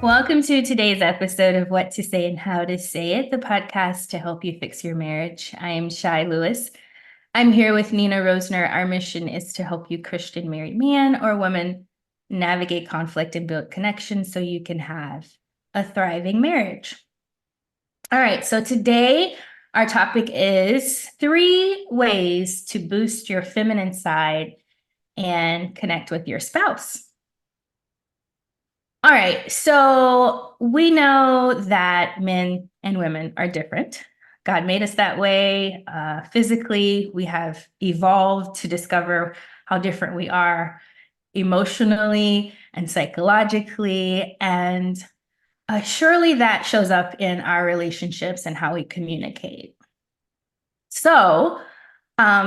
Welcome to today's episode of What to Say and How to Say It, the podcast to help you fix your marriage. I am Shai Lewis. I'm here with Nina Rosner. Our mission is to help you, Christian married man or woman, navigate conflict and build connection so you can have a thriving marriage. All right, so today our topic is 3 ways to boost your feminine side and connect with your spouse. All right, so we know that men and women are different. God made us that way. Physically, we have evolved to discover how different we are emotionally and psychologically. And surely that shows up in our relationships and how we communicate. So,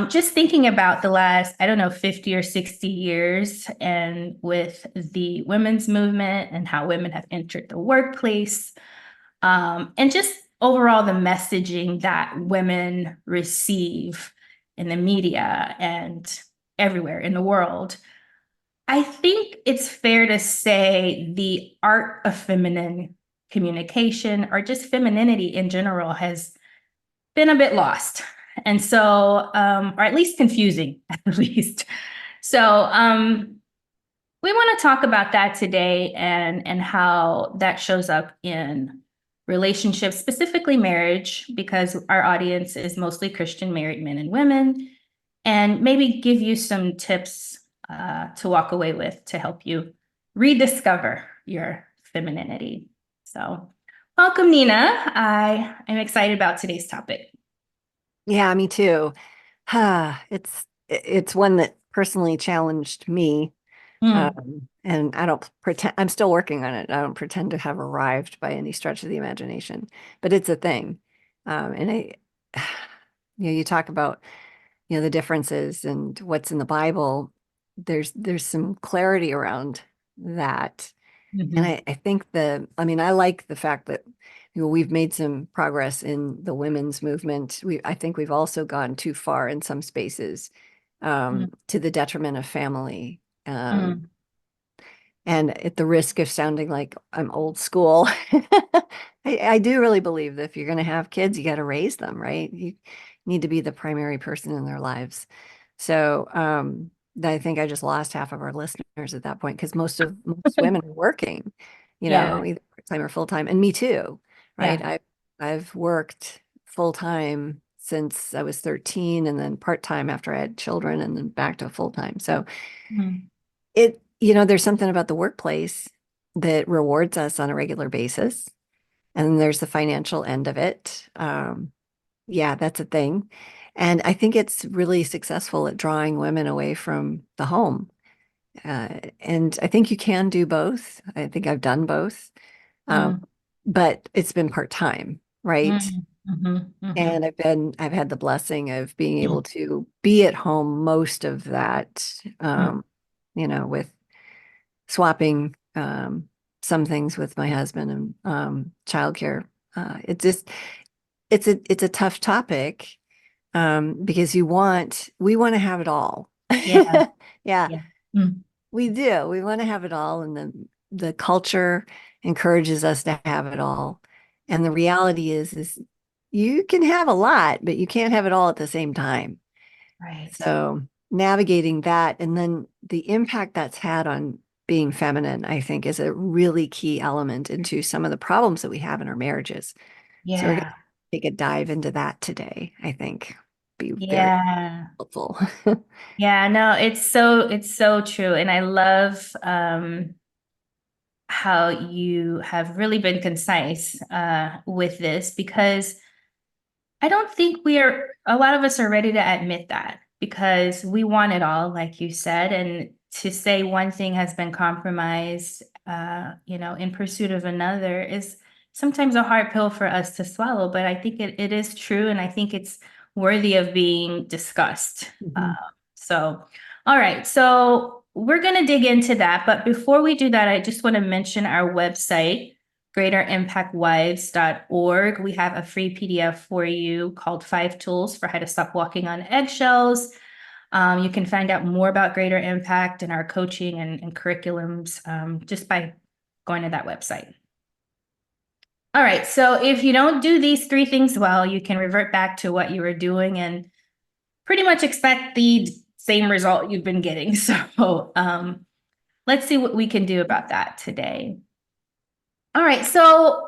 just thinking about the last, I don't know, 50 or 60 years, and with the women's movement and how women have entered the workplace, and just overall the messaging that women receive in the media and everywhere in the world, I think it's fair to say the art of feminine communication or just femininity in general has been a bit lost. And so, or at least confusing, at least. So, we want to talk about that today and how that shows up in relationships, specifically marriage, because our audience is mostly Christian married men and women, and maybe give you some tips to walk away with to help you rediscover your femininity. So, welcome, Nina. I am excited about today's topic. Yeah, me too. It's one that personally challenged me. Mm, And I don't pretend I'm still working on it. I don't pretend to have arrived by any stretch of the imagination, but it's a thing. And you talk about, the differences and what's in the Bible. There's some clarity around that. And mhm, I think I like the fact that we've made some progress in the women's movement. I think we've also gone too far in some spaces, mm, to the detriment of family. mm. And at the risk of sounding like I'm old school, I do really believe that if you're going to have kids, you got to raise them, right? You need to be the primary person in their lives. So, I think I just lost half of our listeners at that point because most women are working, Yeah, either part-time or full-time, and me too, right? yeah. I've worked full-time since I was 13 and then part-time after I had children and then back to full-time. So Mm, there's something about the workplace that rewards us on a regular basis. And then there's the financial end of it. Yeah, that's a thing. And I think it's really successful at drawing women away from the home. And I think you can do both. I think I've done both. Um, mm, but it's been part-time, right? mm, mhm, And mhm, I've had the blessing of being able to be at home most of that, mm, with swapping some things with my husband and childcare. It's a tough topic, because we want to have it all. yeah, Yeah, yeah. Mm, we do. We want to have it all, and the culture encourages us to have it all. And the reality is you can have a lot, but you can't have it all at the same time. right. So navigating that and then the impact that's had on being feminine, I think, is a really key element into some of the problems that we have in our marriages. So we're going Yeah, to take a dive into that today, I think. Be very yeah. helpful. Yeah, no, it's so true. And I love how you have really been concise with this because I don't think a lot of us are ready to admit that because we want it all, like you said. And to say one thing has been compromised, in pursuit of another is sometimes a hard pill for us to swallow. But I think it is true. And I think it's worthy of being discussed. Mhm. So, all right. So we're going to dig into that. But before we do that, I just want to mention our website greaterimpactwives.org. We have a free PDF for you called 5 Tools for How to Stop Walking on Eggshells. You can find out more about Greater Impact and our coaching and curriculums just by going to that website. All right. So if you don't do these three things well, you can revert back to what you were doing and pretty much expect the same result you've been getting. So let's see what we can do about that today. All right. So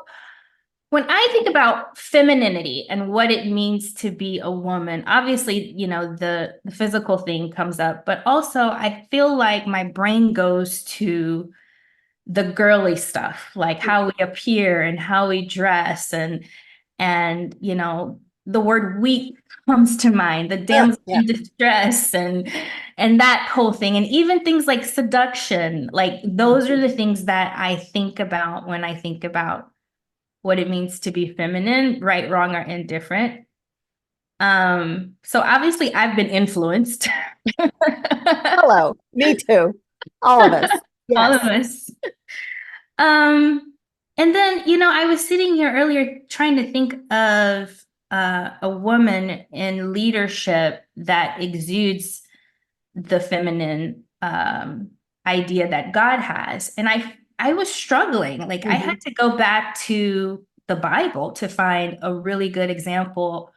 when I think about femininity and what it means to be a woman, obviously, the physical thing comes up, but also I feel like my brain goes to the girly stuff, like how we appear and how we dress and the word weak comes to mind, the damsel Yeah. in distress and that whole thing. And even things like seduction, like those are the things that I think about when I think about what it means to be feminine, right, wrong, or indifferent. So obviously I've been influenced. Hello, me too. All of us. All of Yes. us. And then, I was sitting here earlier trying to think of a woman in leadership that exudes the feminine idea that God has. And I was struggling. Like I Mhm. had to go back to the Bible to find a really good example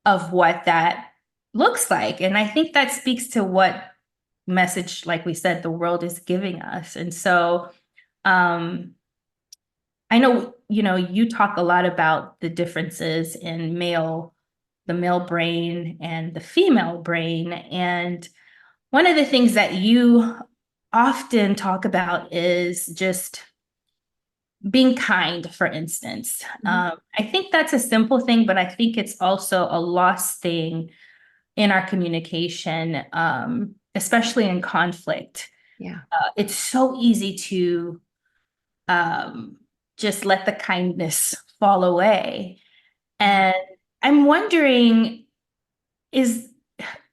of what that looks like. And I think that speaks to what message, like we said, the world is giving us. And so um I know, you talk a lot about the differences in the male brain and the female brain. And one of the things that you often talk about is just being kind, for instance. Mhm. I think that's a simple thing, but I think it's also a lost thing in our communication, especially in conflict. Yeah. It's so easy to um, just let the kindness fall away. Yeah. And I'm wondering, is,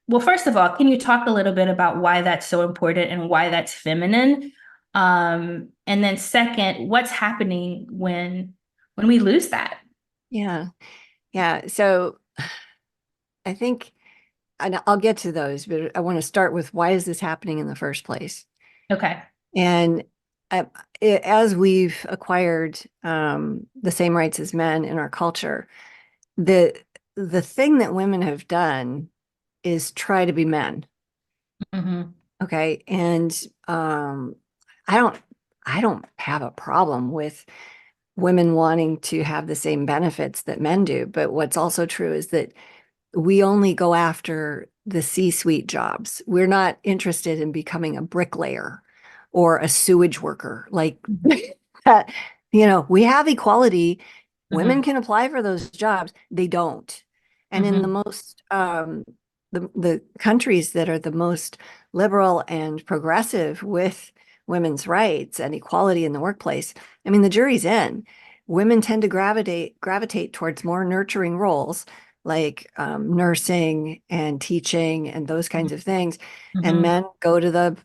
well, first of all, can you talk a little bit about why that's so important and why that's feminine? And then second, what's happening when we lose that? Yeah. Yeah. So I think, and I'll get to those, but I want to start with why is this happening in the first place? Okay. And uh, as we've acquired the same rights as men in our culture, the the thing that women have done is try to be men. Mm-hmm. Okay. And I don't I don't have a problem with women wanting to have the same benefits that men do. But what's also true is that we only go after the C-suite jobs. We're not interested in becoming a bricklayer or a sewage worker. Like that, we have equality. Women Mm-hmm. can apply for those jobs. They don't. And in the Mm-hmm. most the countries that are the most liberal and progressive with women's rights and equality in the workplace, I mean, the jury's in. Women tend to gravitate towards more nurturing roles like nursing and teaching and those kinds of things. And Mm-hmm. men go to the,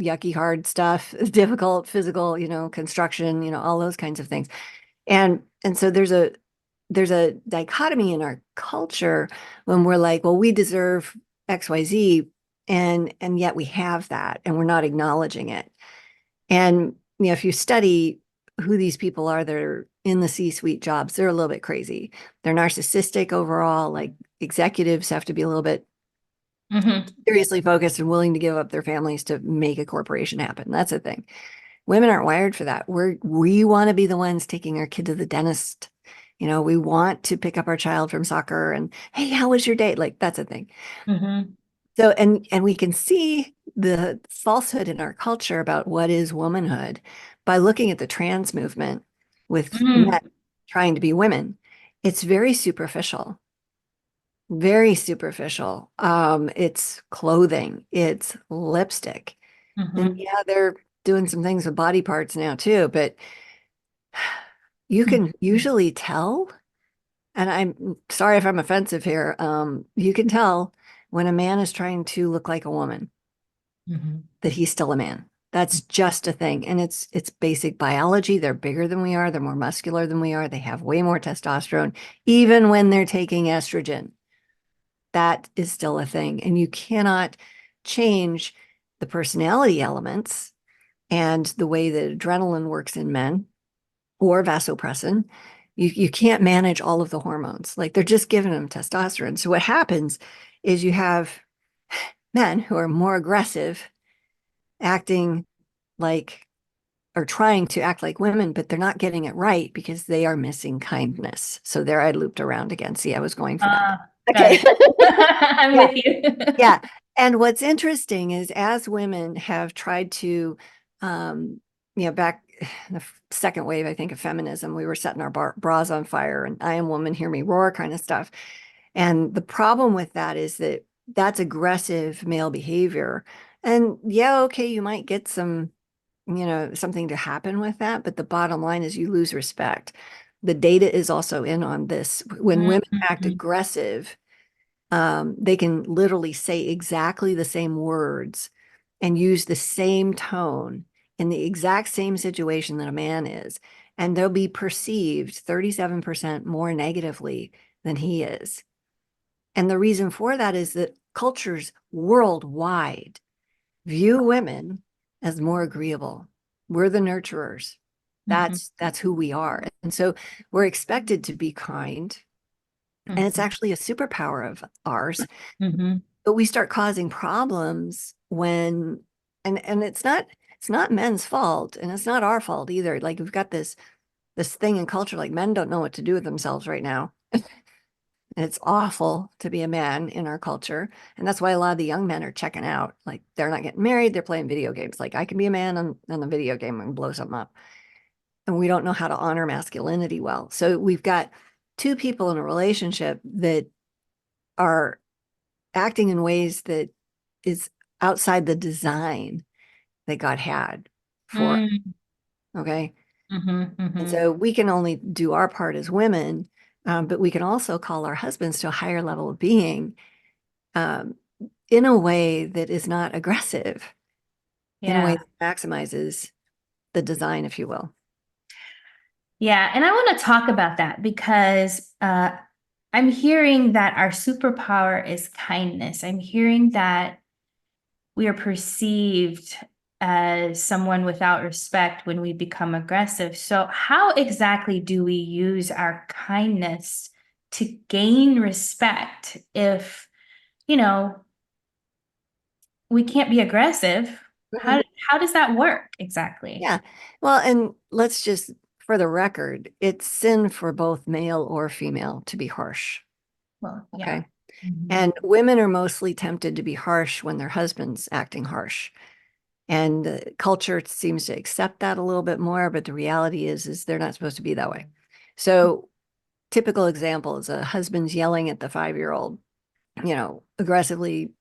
yucky, hard stuff, difficult, physical, construction, all those kinds of things. And so there's a dichotomy in our culture when we're like, well, we deserve XYZ, and yet we have that and we're not acknowledging it. And if you study who these people are that are in the C-suite jobs, they're a little bit crazy. They're narcissistic overall. Like executives have to be a little bit Mm-hmm. seriously focused and willing to give up their families to make a corporation happen. That's the thing. Women aren't wired for that. We want to be the ones taking our kid to the dentist. We want to pick up our child from soccer and, hey, how was your day? Like that's a thing. Mm-hmm. So, and we can see the falsehood in our culture about what is womanhood by looking at the trans movement with men Mm-hmm. trying to be women. It's very superficial, very superficial. It's clothing, it's lipstick. And Mm-hmm. yeah, they're doing some things with body parts now too, but you can usually tell, and I'm sorry if I'm offensive here, you can tell when a man is trying to look like a woman Mm-hmm. that he's still a man. That's just a thing. And it's basic biology. They're bigger than we are, they're more muscular than we are, they have way more testosterone, even when they're taking estrogen. That is still a thing. And you cannot change the personality elements and the way that adrenaline works in men or vasopressin. You can't manage all of the hormones. Like they're just giving them testosterone. So what happens is you have men who are more aggressive, acting like or trying to act like women, but they're not getting it right because they are missing kindness. So there I looped around again. See, I was going for that. Got Okay. it. I'm Yeah. with you. Yeah. And what's interesting is as women have tried to, back in the second wave, I think, of feminism, we were setting our bras on fire and I am woman, hear me roar kind of stuff. And the problem with that is that that's aggressive male behavior. And yeah, okay, you might get something to happen with that. But the bottom line is you lose respect. The data is also in on this. When women act Mhm. aggressive, they can literally say exactly the same words and use the same tone in the exact same situation that a man is. And they'll be perceived 37% more negatively than he is. And the reason for that is that cultures worldwide view women as more agreeable. We're the nurturers. Mhm. That's who we are. And so we're expected to be kind. And it's Mhm. actually a superpower of ours. Mhm. But we start causing problems when and it's not men's fault and it's not our fault either. Like we've got this thing in culture, like men don't know what to do with themselves right now. And it's awful to be a man in our culture. And that's why a lot of the young men are checking out. Like they're not getting married, they're playing video games. Like I can be a man on a video game and blow something up. And we don't know how to honor masculinity well. So we've got two people in a relationship that are acting in ways that is outside the design that God had for. Mm. Okay. Mhm. And Mhm. so we can only do our part as women, but we can also call our husbands to a higher level of being um, in a way that is not aggressive, in a way Yeah. that maximizes the design, if you will. Yeah. And I want to talk about that because I'm hearing that our superpower is kindness. I'm hearing that we are perceived as someone without respect when we become aggressive. So, how exactly do we use our kindness to gain respect if, you know, we can't be aggressive? Mhm. How does that work exactly? Yeah. Well, and let's just, for the record, it's sin for both male or female to be harsh. Well, yeah. Okay. Mhm. And women are mostly tempted to be harsh when their husband's acting harsh. And the culture seems to accept that a little bit more, but the reality is they're not supposed to be that way. So typical example is a husband's yelling at the 5-year-old, aggressively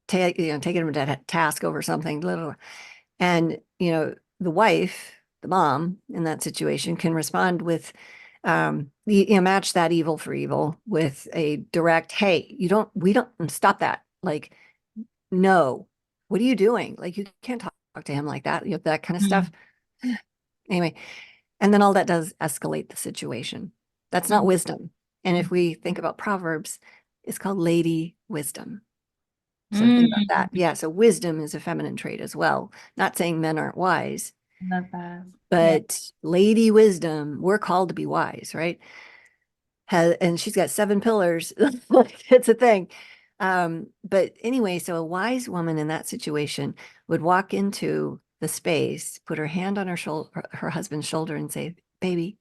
taking him to task over something little. And, the wife, the mom in that situation can respond with, match that evil for evil with a direct, hey, we don't stop that. Like, no, what are you doing? Like, you can't talk to him like that, that kind of stuff. Mhm. Anyway, and then all that does escalate the situation. That's not Mhm. wisdom. And if we think about Proverbs, it's called lady wisdom. So think about that. Mm. Yeah. So wisdom is a feminine trait as well. Not saying men aren't wise, Love that. Yeah. but lady wisdom, we're called to be wise, right? And she's got 7 pillars. It's a thing. But anyway, so a wise woman in that situation would walk into the space, put her hand on her husband's shoulder and say, baby,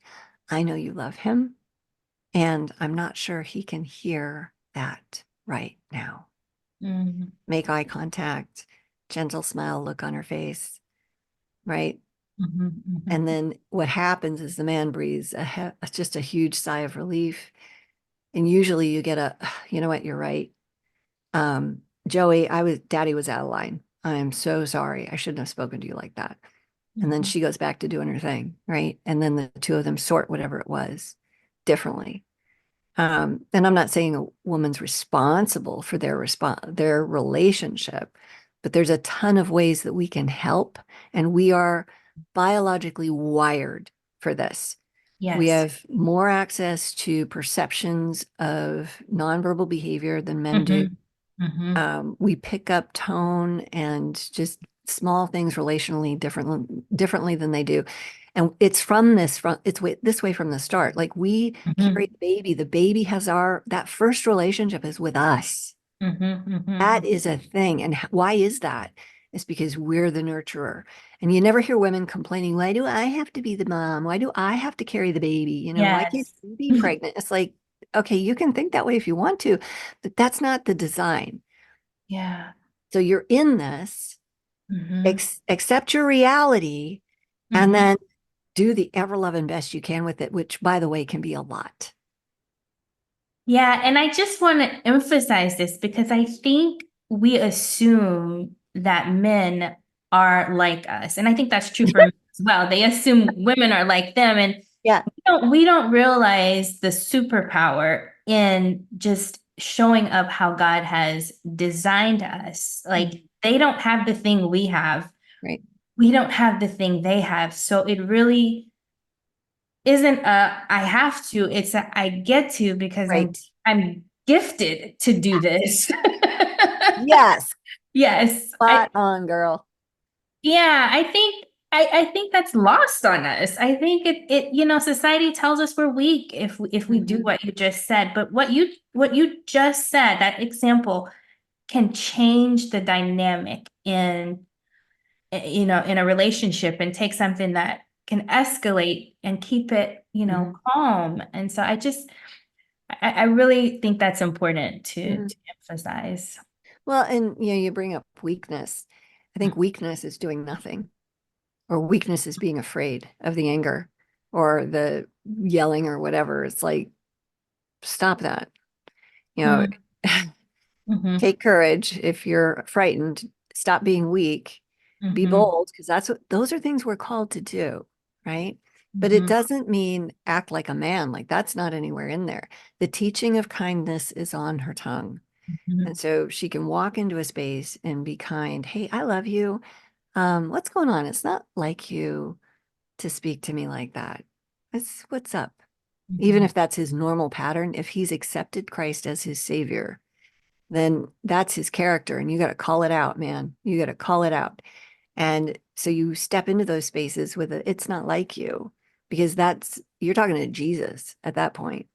I know you love him. And I'm not sure he can hear that right now. Mhm. Make eye contact, gentle smile, look on her face, right? Mhm. And Mhm. then what happens is the man breathes just a huge sigh of relief. And usually you get you know what, you're right. Joey, Daddy was out of line. I'm so sorry. I shouldn't have spoken to you like that. And then Mhm. she goes back to doing her thing, right? And then the two of them sort whatever it was differently. And I'm not saying a woman's responsible for their relationship, but there's a ton of ways that we can help, and we are biologically wired for this. We Yes. have more access to perceptions of nonverbal behavior than men do. Mhm. Mhm. We pick up tone and just small things relationally differently than they do. And it's this way from the start. Like we carry Mhm. the baby has that first relationship is with us. Mhm. Mhm. That is a thing. And why is that? It's because we're the nurturer. And you never hear women complaining, why do I have to be the mom? Why do I have to carry the baby? Why can't Yes. you be pregnant? It's like, okay, you can think that way if you want to, but that's not the design. Yeah. So you're in this, Mhm. accept your reality, and Mhm. then do the ever loving best you can with it, which, by the way, can be a lot. Yeah, and I just want to emphasize this because I think we assume that men are like us. And I think that's true for men as well. They assume women are like them. And Yeah. we don't realize the superpower in just showing up how God has designed us. Like Mhm. they don't have the thing we have. Right. We don't have the thing they have. So it really isn't a I have to, it's a I get to because I'm Right. I'm gifted to do this. Yes. Yes. Spot on, girl. Yeah, I think that's lost on us. I think society tells us we're weak if we do Mhm. what you just said. But what you just said, that example can change the dynamic in a relationship and take something that can escalate and keep it, Mhm. calm. And so I really think that's important to Mhm. to emphasize. Well, and you bring up weakness. I think weakness is doing nothing, or weakness is being afraid of the anger or the yelling or whatever. It's like, stop that. You know, Mm-hmm. take courage. If you're frightened, stop being weak, be Mm-hmm. bold, because those are things we're called to do, right? But it Mm-hmm. doesn't mean act like a man. Like that's not anywhere in there. The teaching of kindness is on her tongue. Mm-hmm. And so she can walk into a space and be kind. Hey, I love you. What's going on? It's not like you to speak to me like that. What's up? Even Mm-hmm. if that's his normal pattern, if he's accepted Christ as his savior, then that's his character. And you got to call it out, man. You got to call it out. And so you step into those spaces with it's not like you, because you're talking to Jesus at that point.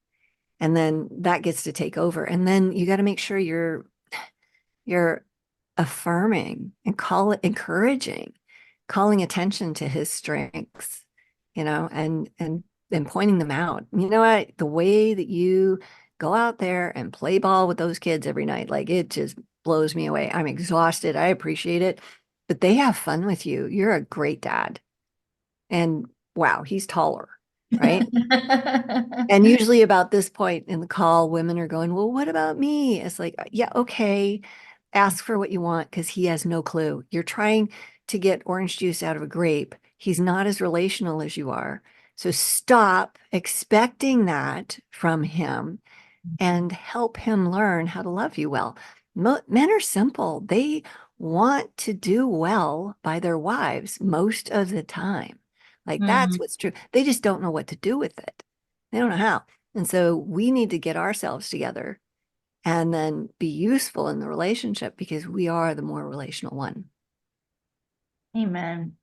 And then that gets to take over. And then you got to make sure you're affirming and encouraging, calling attention to his strengths, and pointing them out. You know what? The way that you go out there and play ball with those kids every night, like it just blows me away. I'm exhausted. I appreciate it, but they have fun with you. You're a great dad. And wow, he's taller, right? And usually about this point in the call, women are going, well, what about me? It's like, yeah, okay, ask for what you want because he has no clue. You're trying to get orange juice out of a grape. He's not as relational as you are. So stop expecting that from him and help him learn how to love you well. Men are simple. They want to do well by their wives most of the time. Like that's Mhm. what's true. They just don't know what to do with it. They don't know how. And so we need to get ourselves together and then be useful in the relationship because we are the more relational one. Amen.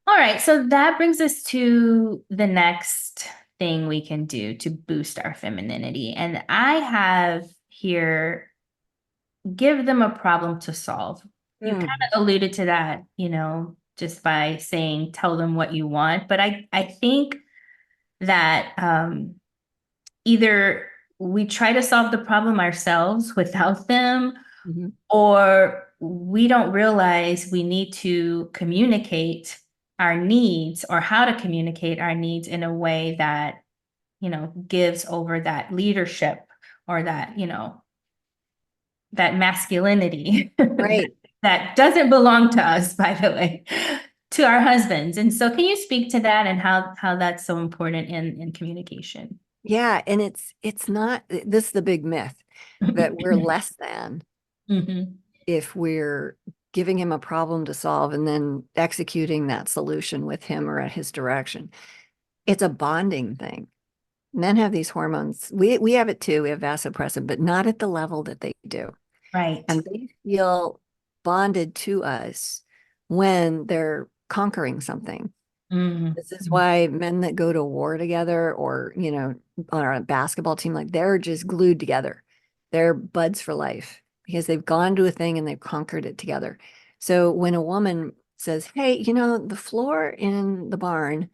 All right, so that brings us to the next thing we can do to boost our femininity. And I have here give them a problem to solve. You kind Mm. of alluded to that, just by saying tell them what you want. But I think that either we try to solve the problem ourselves without them, Mhm. or we don't realize we need to communicate our needs or how to communicate our needs in a way that, gives over that leadership or that masculinity that, Right. that doesn't belong to us, by the way, to our husbands. And so can you speak to that and how that's so important in communication? Yeah. And it's not, this is the big myth that we're less than Mhm. if we're giving him a problem to solve and then executing that solution with him or at his direction. It's a bonding thing. Men have these hormones. We have it too. We have vasopressin, but not at the level that they do. Right. And they feel bonded to us when they're conquering something. Mm. This is why men that go to war together or, on a basketball team, like they're just glued together. They're buds for life because they've gone to a thing and they've conquered it together. So when a woman says, hey, the floor in the barn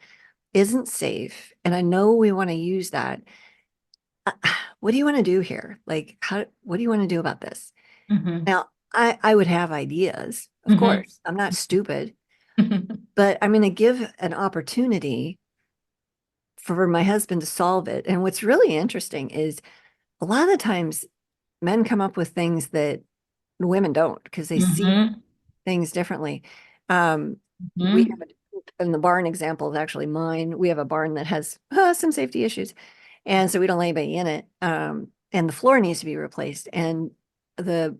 isn't safe, and I know we want to use that. What do you want to do here? Like, what do you want to do about this? Mhm. Now, I would have ideas, of Mhm. course. I'm not stupid, but I'm going to give an opportunity for my husband to solve it. And what's really interesting is a lot of the times men come up with things that women don't because they see Mhm. things differently. Um, we have Mhm. and the barn example is actually mine. We have a barn that has some safety issues, and so we don't let anybody in it. And the floor needs to be replaced. And the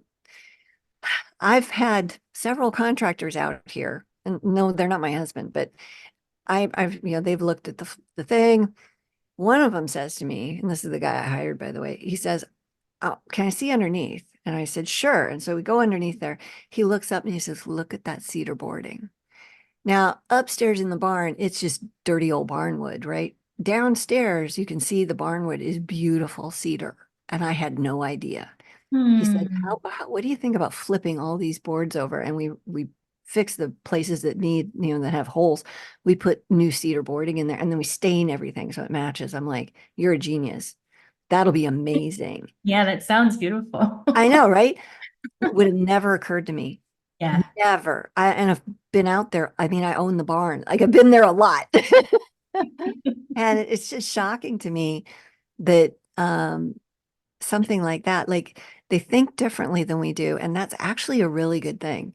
I've had several contractors out here, and no, they're not my husband, but I've they've looked at the thing. One of them says to me, and this is the guy I hired, by the way, he says, oh, can I see underneath? And I said, sure. And so we go underneath there. He looks up and he says, look at that cedar boarding. Now, upstairs in the barn, it's just dirty old barnwood, right? Downstairs, you can see the barnwood is beautiful cedar. And I had no idea. He said, Hmm. what do you think about flipping all these boards over? And we fix the places that need, that have holes. We put new cedar boarding in there and then we stain everything so it matches. I'm like, you're a genius. That'll be amazing. Yeah, that sounds beautiful. I know, right? Would have never occurred to me. Yeah. Never. And I've been out there. I mean, I own the barn. Like I've been there a lot. And it's just shocking to me that something like that, like they think differently than we do. And that's actually a really good thing.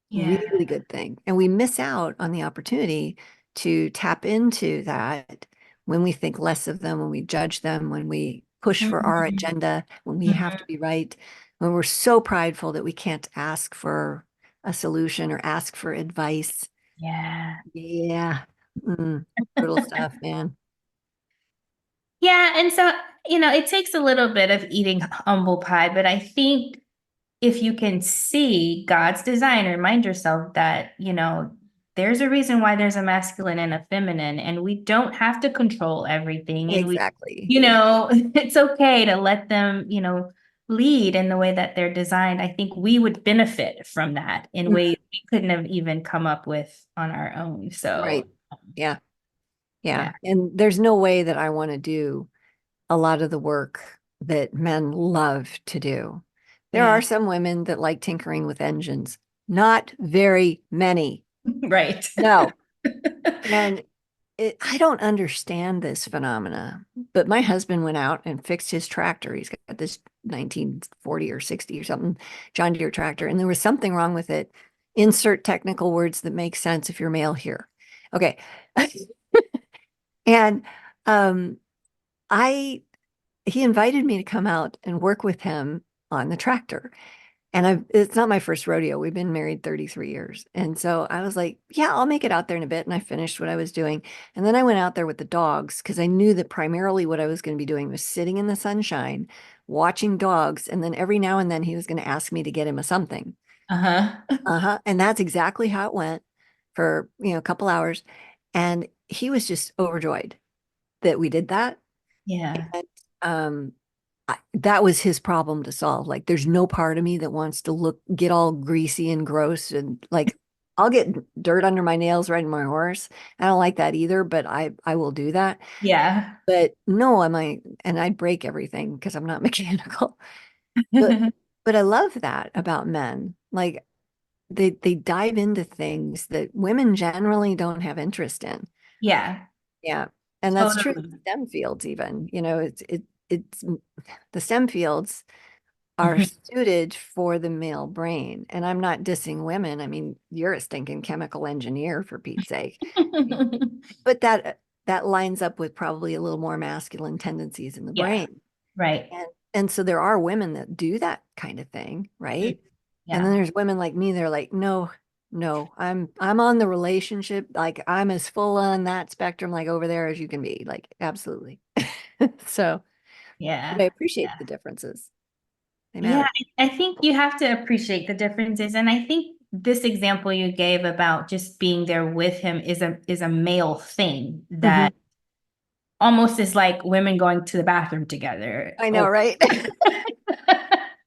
Yeah. Really good thing. And we miss out on the opportunity to tap into that when we think less of them, when we judge them, when we push for our Mhm. agenda, when we have to Mhm. be right, when we're so prideful that we can't ask for a solution or ask for advice. Yeah. Yeah. Mm, brutal stuff, man. Yeah, and so, it takes a little bit of eating humble pie, but I think if you can see God's design, remind yourself that, there's a reason why there's a masculine and a feminine, and we don't have to control everything. And Exactly. it's okay to let them, lead in the way that they're designed. I think we would benefit from that in Mhm. ways we couldn't have even come up with on our own. So, Right. Yeah. Yeah. yeah. And there's no way that I want to do a lot of the work that men love to do. There are Yeah. some women that like tinkering with engines, not very many. Right. No. And I don't understand this phenomena, but my husband went out and fixed his tractor. He's got this 1940 or 60 or something John Deere tractor, and there was something wrong with it. Insert technical words that make sense if you're male here. Okay. And um, I he invited me to come out and work with him on the tractor. And it's not my first rodeo. We've been married 33 years. And so I was like, yeah, I'll make it out there in a bit. And I finished what I was doing. And then I went out there with the dogs because I knew that primarily what I was going to be doing was sitting in the sunshine, watching dogs. And then every now and then he was going to ask me to get him a something. Uh-huh. Uh-huh. And that's exactly how it went for, a couple hours. And he was just overjoyed that we did that. Yeah. And um, that was his problem to solve. Like, there's no part of me that wants to get all greasy and gross and like, I'll get dirt under my nails riding my horse. I don't like that either, but I will do that. Yeah. But no, and I'd break everything because I'm not mechanical. But I love that about men. Like they dive into things that women generally don't have interest in. Yeah. Yeah. And that's true. Totally. STEM fields, even, it's the STEM fields are suited for the male brain. And I'm not dissing women. I mean, you're a stinking chemical engineer for Pete's sake. But that lines up with probably a little more masculine tendencies in the Yeah. brain. Right. And so there are women that do that kind of thing, Mm. right? And then Yeah. there's women like me, they're like, no, no, I'm on the relationship, like I'm as full on that spectrum like over there as you can be. Like, absolutely. So, but I Yeah. appreciate Yeah. the differences. They Yeah, matter. I think you have to appreciate the differences. And I think this example you gave about just being there with him is a male thing Hmm. that almost is like women going to the bathroom together. I know, Oh, right?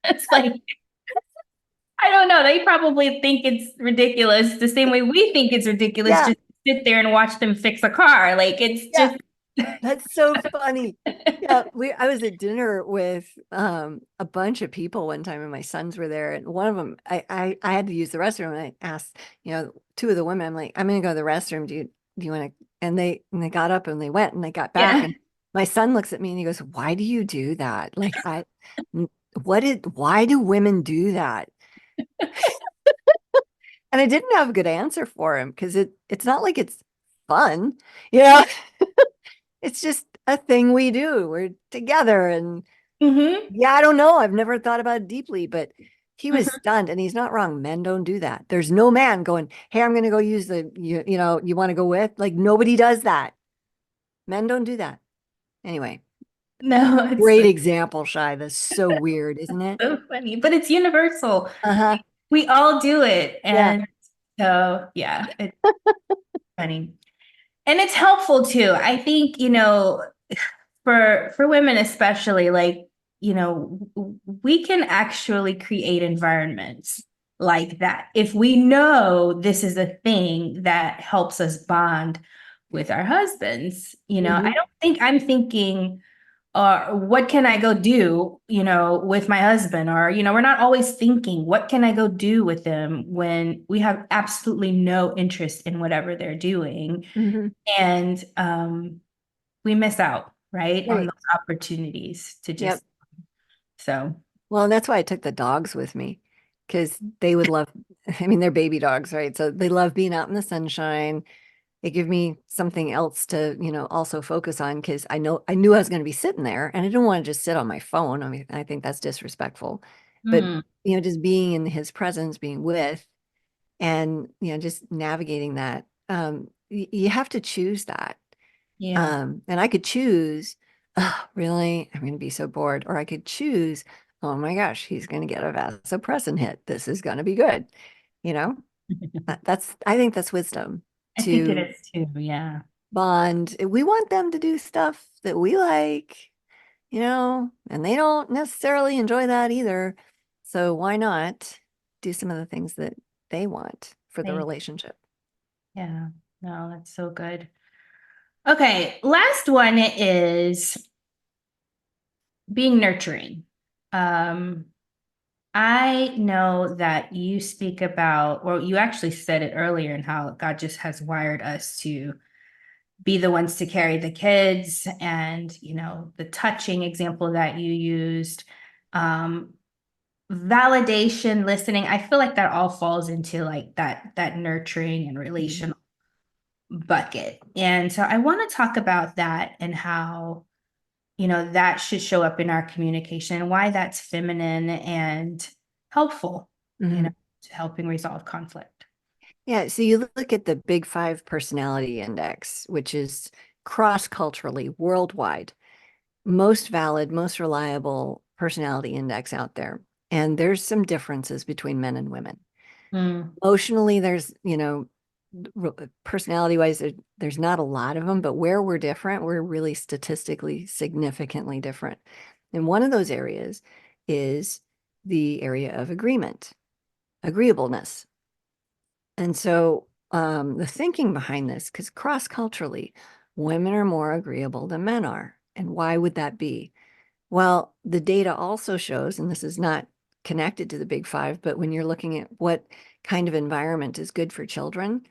it's like I don't know. They probably think it's ridiculous the same way we think it's ridiculous Yeah, just to sit there and watch them fix a car. Like it's yeah. just That's so funny. Yeah, I was at dinner with a bunch of people one time and my sons were there and one of them I had to use the restroom and I asked, two of the women, I'm like, I'm gonna go to the restroom. Do you want to? And they got up and they went and they got back yeah. and my son looks at me and he goes, "Why do you do that? Like why do women do that?" And I didn't have a good answer for him because it's not like it's fun. You know, it's just a thing we do. We're together and Hmm. yeah, I don't know. I've never thought about it deeply, but he was Hmm. stunned and he's not wrong. Men don't do that. There's no man going, "Hey, I'm going to go use you want to go with?" Like nobody does that. Men don't do that. Anyway, No, it's great example, Shy. That's so weird, isn't it? so funny, but it's universal. Uh-huh. We all do it. Yeah. And so, yeah, it's funny. And it's helpful too. I think, for women especially, like, we can actually create environments like that. If we know this is a thing that helps us bond with our husbands, I Hmm. don't think I'm thinking what can I go do, with my husband? Or, we're not always thinking, what can I go do with them when we have absolutely no interest in whatever they're doing? Hmm. And we miss out, right, on Right. those opportunities to Yep. just, so. Well, and that's why I took the dogs with me because they would love, I mean, they're baby dogs, right? So they love being out in the sunshine. It gave me something else to, also focus on because I knew I was going to be sitting there and I didn't want to just sit on my phone. I mean, I think that's disrespectful. But, Mm, just being in his presence, being with and, just navigating that. You have to choose that. yeah. And I could choose, oh, really, I'm going to be so bored. Or I could choose, oh my gosh, he's going to get a vasopressin hit. This is going to be good. You know, I think that's wisdom I think it to is too. Yeah. bond. We want them to do stuff that we like, and they don't necessarily enjoy that either. So why not do some of the things that they want for the Thank, relationship? yeah. No, that's so good. Okay. Last one is being nurturing. Um, I know that you speak about, or you actually said it earlier, and how God just has wired us to be the ones to carry the kids, and the touching example that you used, um, validation, listening. I feel like that all falls into like that nurturing and Mhm. relational bucket. And so I want to talk about that and how that should show up in our communication and why that's feminine and helpful, Mhm. to helping resolve conflict. Yeah, so you look at the Big Five personality index, which is cross-culturally, worldwide, most valid, most reliable personality index out there. And there's some differences between men and women. Mm, Emotionally, there's, personality-wise, there's not a lot of them, but where we're different, we're really statistically significantly different. And one of those areas is the area of agreement, agreeableness. And so the thinking behind this, because cross-culturally, women are more agreeable than men are. And why would that be? Well, the data also shows, and this is not connected to the Big Five, but when you're looking at what kind of environment is good for children,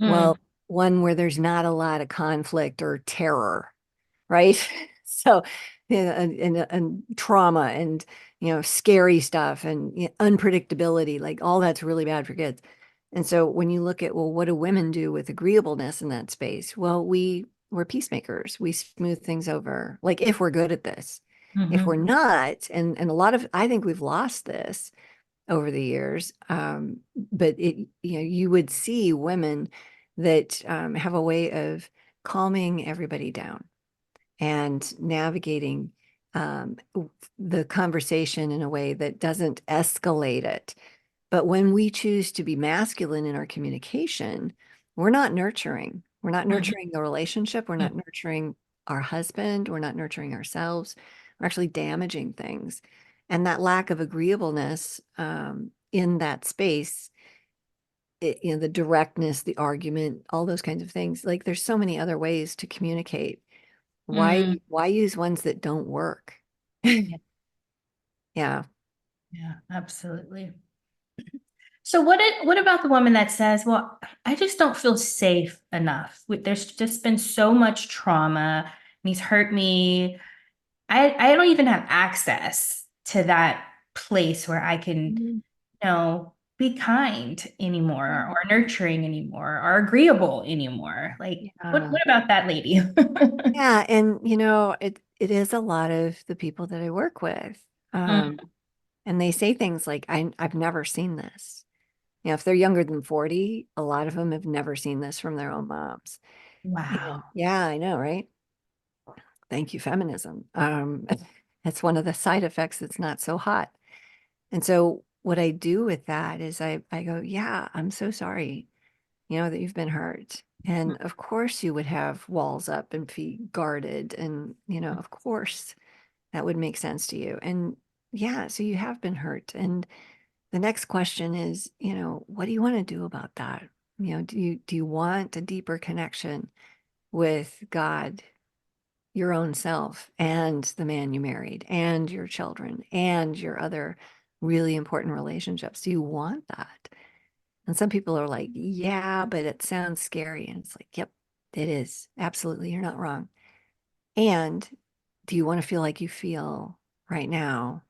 mm, well, one where there's not a lot of conflict or terror, right? So, and trauma and, scary stuff and unpredictability, like all that's really bad for kids. And so when you look at, well, what do women do with agreeableness in that space? Well, we're peacemakers. We smooth things over. Like if we're good at this. If we're mhm. not, and a lot of, I think we've lost this over the years. But you would see women that have a way of calming everybody down and navigating the conversation in a way that doesn't escalate it. But when we choose to be masculine in our communication, we're not nurturing. We're not Mhm. nurturing the relationship. We're not nurturing our husband. We're not nurturing ourselves. We're actually damaging things. And that lack of agreeableness in that space, the directness, the argument, all those kinds of things. Like there's so many other ways to communicate. Why Mm, why use ones that don't work? yeah, Yeah. yeah, absolutely. So what about the woman that says, "Well, I just don't feel safe enough. There's just been so much trauma, and he's hurt me. I don't even have access to that place where I can, Mhm. be kind anymore or nurturing anymore or agreeable anymore." Like, Yeah. what about that lady? Yeah, and it is a lot of the people that I work with. Mm, And they say things like, I've never seen this. If they're younger than 40, a lot of them have never seen this from their own moms. And wow. yeah, I know, right? Thank you, feminism. It's one of the side effects that's not so hot. And so what I do with that is I go, yeah, I'm so sorry, that you've been hurt. And of course you would have walls up and feet guarded. And, of course that would make sense to you. And yeah, so you have been hurt. And the next question is, what do you want to do about that? Do you want a deeper connection with God, your own self, and the man you married, and your children, and your other really important relationships? Do you want that? And some people are like, yeah, but it sounds scary. And it's like, yep, it is. Absolutely. You're not wrong. And do you want to feel like you feel right now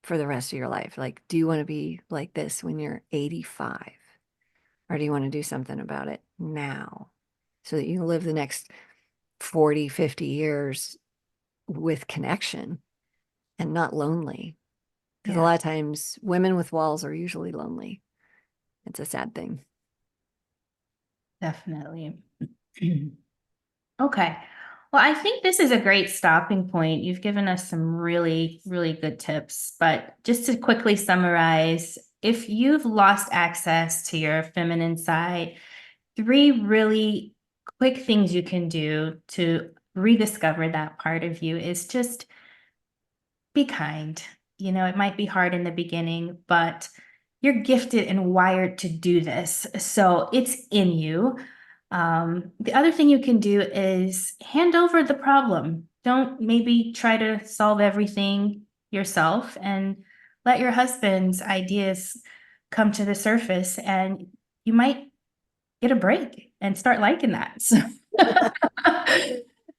for the rest of your life? Like, do you want to be like this when you're 85? Or do you want to do something about it now so that you can live the next 40, 50 years with connection and not lonely? Because a Yeah, lot of times women with walls are usually lonely. It's a sad thing. definitely. Okay. Well, I think this is a great stopping point. You've given us some really, really good tips. But just to quickly summarize, if you've lost access to your feminine side, three really quick things you can do to rediscover that part of you is just be kind. It might be hard in the beginning, but you're gifted and wired to do this. So it's in you. The other thing you can do is hand over the problem. Don't maybe try to solve everything yourself and let your husband's ideas come to the surface, and you might get a break and start liking that. So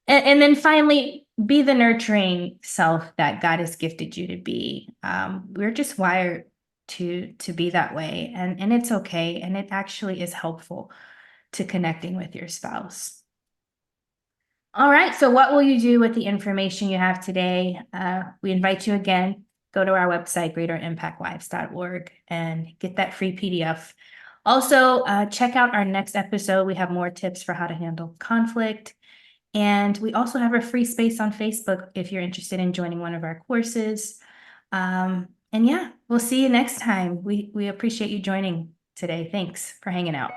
and then finally, be the nurturing self that God has gifted you to be. We're just wired to be that way, and it's okay, and it actually is helpful to connecting with your spouse. All right, so what will you do with the information you have today? We invite you again, go to our website, greaterimpactlives.org, and get that free PDF. Also, check out our next episode. We have more tips for how to handle conflict. And we also have a free space on Facebook if you're interested in joining one of our courses. And yeah, we'll see you next time. We appreciate you joining today. Thanks for hanging out.